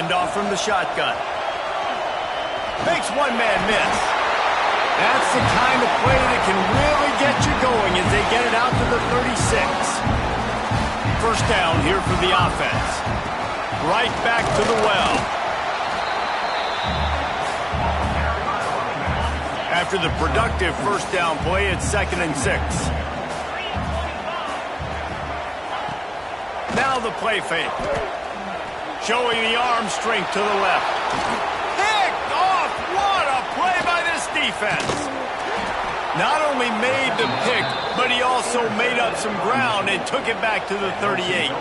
Handoff from the shotgun. Makes one man miss. That's the kind of play that can really get you going as they get it out to the 36. First down here for the offense. Right back to the well. After the productive first down play, it's 2nd and 6. Now the play fake. Showing the arm strength to the left. Picked off! What a play by this defense! Not only made the pick, but he also made up some ground and took it back to the 38.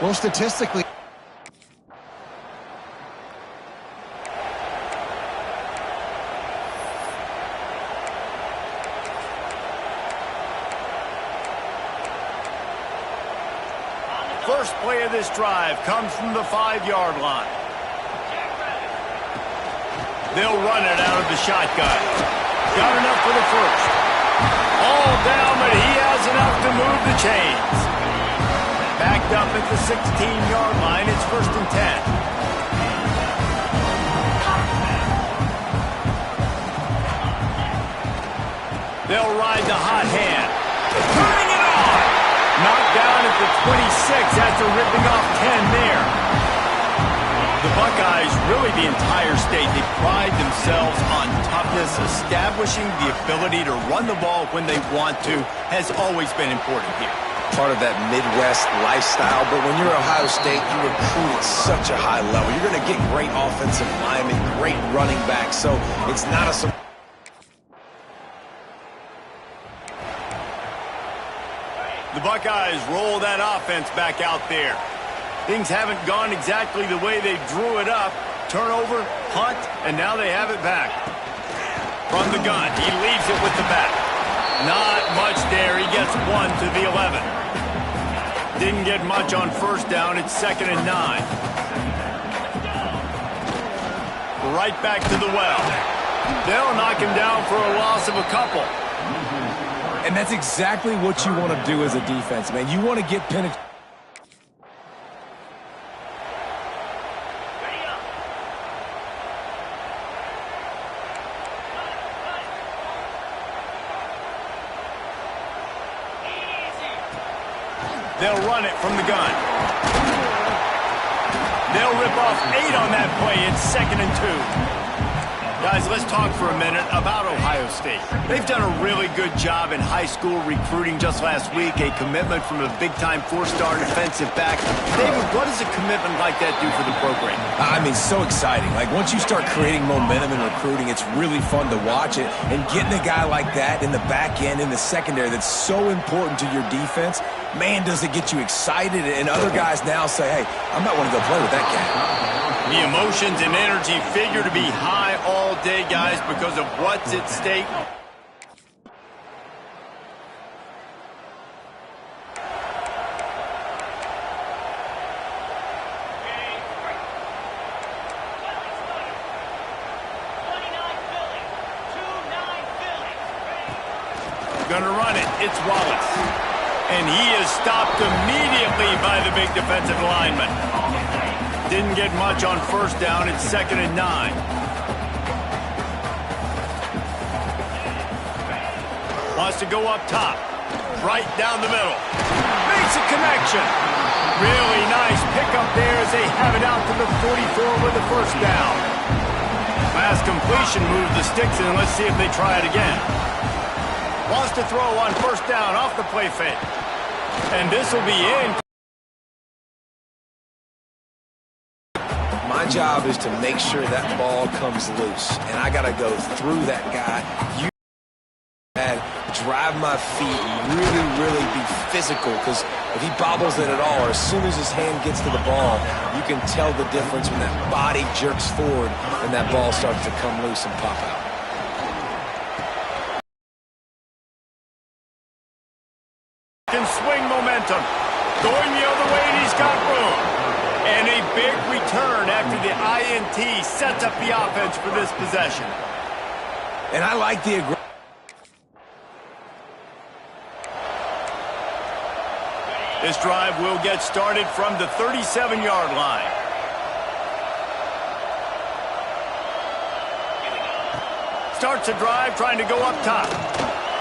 Well, statistically... First play of this drive comes from the 5-yard line. They'll run it out of the shotgun. Got enough for the first. All down, but he has enough to move the chains. Backed up at the 16-yard line, it's 1st and 10. They'll ride the hot hand. Turning it on! Knocked down at the 26 after ripping off 10 there. The Buckeyes, really the entire state, they pride themselves on toughness. Establishing the ability to run the ball when they want to has always been important here. Part of that Midwest lifestyle, but when you're Ohio State, you recruit at such a high level. You're going to get great offensive linemen, great running backs, so it's not a surprise. The Buckeyes roll that offense back out there. Things haven't gone exactly the way they drew it up. Turnover, punt, and now they have it back. From the gun, he leaves it with the back. Not much there. He gets 1 to the 11. Didn't get much on first down. It's 2nd and 9. Right back to the well. They'll knock him down for a loss of a couple. And that's exactly what you want to do as a defense, man. You want to get penetration. They'll run it from the gun. They'll rip off 8 on that play. It's 2nd and 2. Guys, let's talk for a minute about Ohio State. They've done a really good job in high school recruiting just last week, a commitment from a big-time 4-star defensive back. David, what does a commitment like that do for the program? I mean, so exciting. Like, once you start creating momentum in recruiting, it's really fun to watch it. And getting a guy like that in the back end, in the secondary, that's so important to your defense, man, does it get you excited. And other guys now say, hey, I might want to go play with that guy. The emotions and energy figure to be high all day, guys, because of what's at stake. Gonna run it. It's Wllace. And he is stopped immediately by the big defensive lineman. Didn't get much on first down. It's 2nd and 9. Wants to go up top. Right down the middle. Makes a connection. Really nice pickup there as they have it out to the 44 with the first down. Last completion moved the sticks in. Let's see if they try it again. Wants to throw on first down off the play fake. And this will be in. My job is to make sure that ball comes loose, and I got to go through that guy. You drive my feet, really, really be physical, because if he bobbles it at all, or as soon as his hand gets to the ball, you can tell the difference when that body jerks forward and that ball starts to come loose and pop out. Can swing momentum. Going the other way, and he's got room. And a big return after the INT sets up the offense for this possession. And I like the aggression. This drive will get started from the 37-yard line. starts a drive trying to go up top.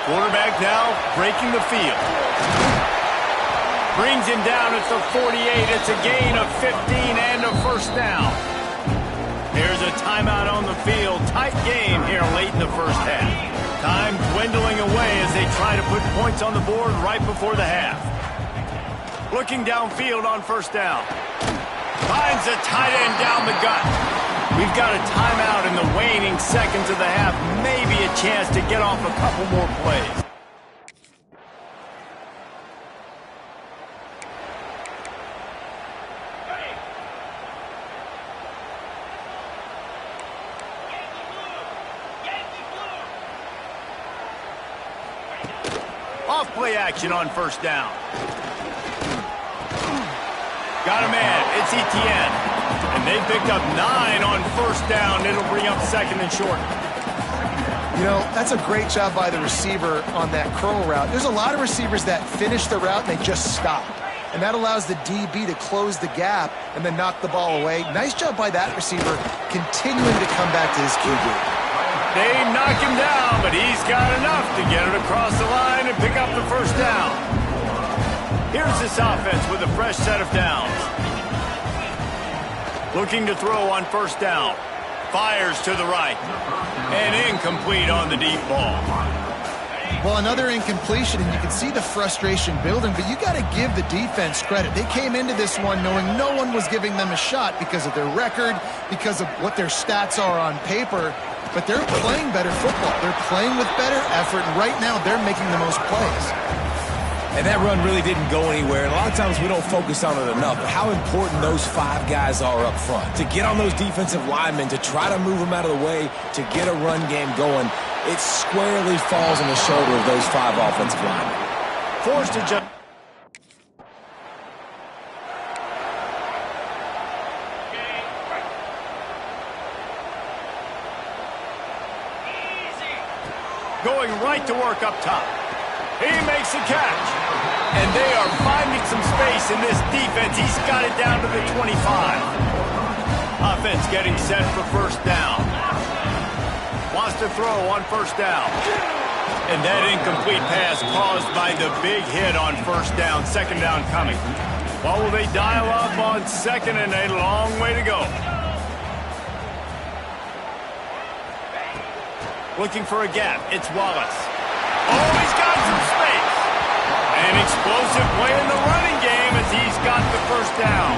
Quarterback now breaking the field. Brings him down at the 48. It's a gain of 15 and a first down. Here's a timeout on the field. Tight game here late in the first half. Time dwindling away as they try to put points on the board right before the half. Looking downfield on first down. Finds a tight end down the gut. We've got a timeout in the waning seconds of the half. Maybe a chance to get off a couple more plays. Off-play action on first down. Got a man. It's Etienne. And they picked up 9 on first down. It'll bring up second and short. You know, that's a great job by the receiver on that curl route. There's a lot of receivers that finish the route and they just stop. And that allows the DB to close the gap and then knock the ball away. Nice job by that receiver continuing to come back to his QB. They knock him down, but he's got enough to get it across the line and pick up the first down. Here's this offense with a fresh set of downs. Looking to throw on first down. Fires to the right. And incomplete on the deep ball. Well, another incompletion, and you can see the frustration building, but you got to give the defense credit. They came into this one knowing no one was giving them a shot because of their record, because of what their stats are on paper. But they're playing better football. They're playing with better effort, and right now they're making the most plays. And that run really didn't go anywhere. And a lot of times we don't focus on it enough, but how important those 5 guys are up front. To get on those defensive linemen, to try to move them out of the way, to get a run game going, it squarely falls on the shoulder of those 5 offensive linemen. Forced to jump. Going right to work up top. He makes a catch. And they are finding some space in this defense. He's got it down to the 25. Offense getting set for first down. Wants to throw on first down. And that incomplete pass caused by the big hit on first down. Second down coming. What will they dial up on second, and a long way to go. Looking for a gap. It's Wllace. Oh, he's got some space. An explosive play in the running game as he's got the first down.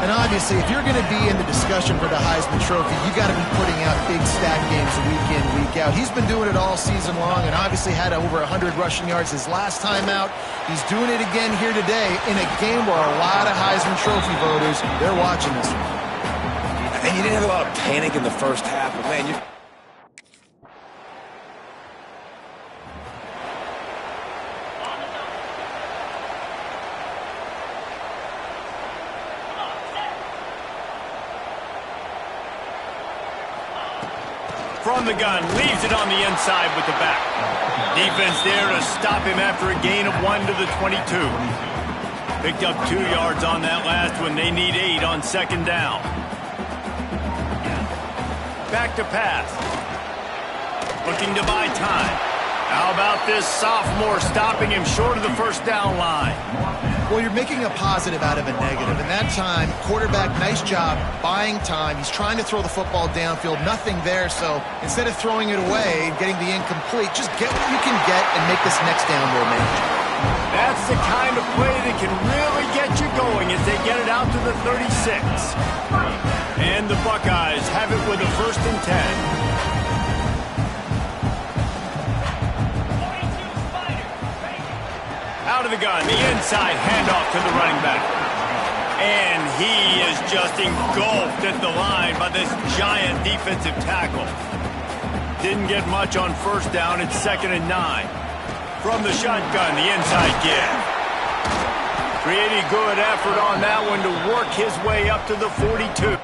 And obviously, if you're going to be in the discussion for the Heisman Trophy, you got to be putting out big stat games week in, week out. He's been doing it all season long and obviously had over 100 rushing yards his last time out. He's doing it again here today in a game where a lot of Heisman Trophy voters, they're watching this one. And you didn't have a lot of panic in the first half, but man, from the gun, leaves it on the inside with the back. Defense there to stop him after a gain of 1 to the 22. Picked up 2 yards on that last one. They need 8 on second down. Back to pass. Looking to buy time. How about this sophomore stopping him short of the first down line? Well, you're making a positive out of a negative. And that time, quarterback, nice job buying time. He's trying to throw the football downfield. Nothing there. So instead of throwing it away and getting the incomplete, just get what you can get and make this next down more manageable. That's the kind of play that can really get you going as they get it out to the 36. And the Buckeyes have it with a 1st and 10. Out of the gun, the inside handoff to the running back. And he is just engulfed at the line by this giant defensive tackle. Didn't get much on first down. It's 2nd and 9. From the shotgun, the inside give. Pretty good effort on that one to work his way up to the 42.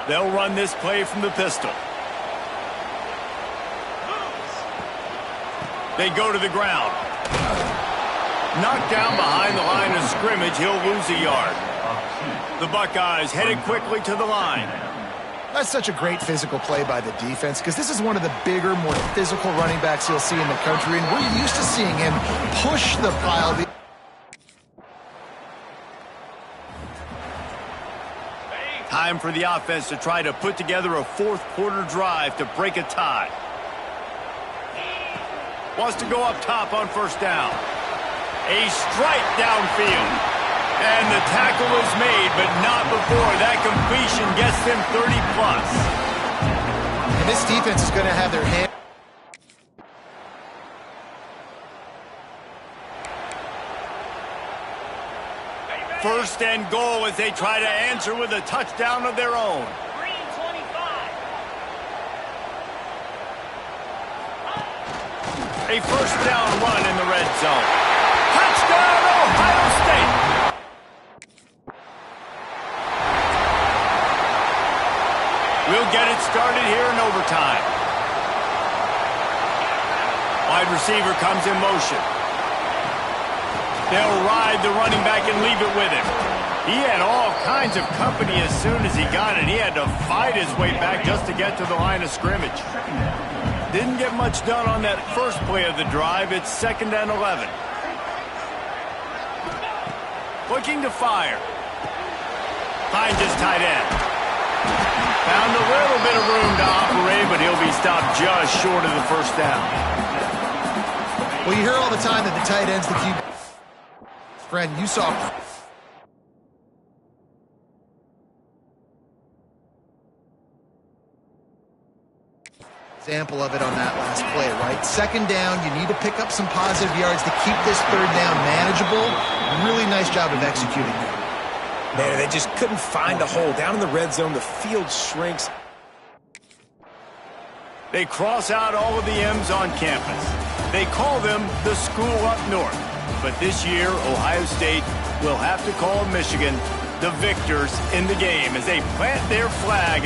They'll run this play from the pistol. They go to the ground. Knocked down behind the line of scrimmage, he'll lose a yard. The Buckeyes headed quickly to the line. That's such a great physical play by the defense because this is one of the bigger, more physical running backs you'll see in the country, and we're used to seeing him push the pile. Time for the offense to try to put together a fourth-quarter drive to break a tie. Wants to go up top on first down. A strike downfield. And the tackle is made, but not before that completion gets them 30-plus. And this defense is going to have their hand. First and goal as they try to answer with a touchdown of their own. A first down run in the red zone. Touchdown, Ohio State! We'll get it started here in overtime. Wide receiver comes in motion. They'll ride the running back and leave it with him. He had all kinds of company as soon as he got it. He had to fight his way back just to get to the line of scrimmage. Didn't get much done on that first play of the drive. It's 2nd and 11. Looking to fire. Finds his tight end. Found a little bit of room to operate, but he'll be stopped just short of the first down. Well, you hear all the time that the tight end's the QB. Friend, you saw example of it on that last play, right? 2nd down, you need to pick up some positive yards to keep this 3rd down manageable. Really nice job of executing that. Man, they just couldn't find a hole. Down in the red zone, the field shrinks. They cross out all of the M's on campus. They call them the school up north. But this year, Ohio State will have to call Michigan the victors in the game as they plant their flag.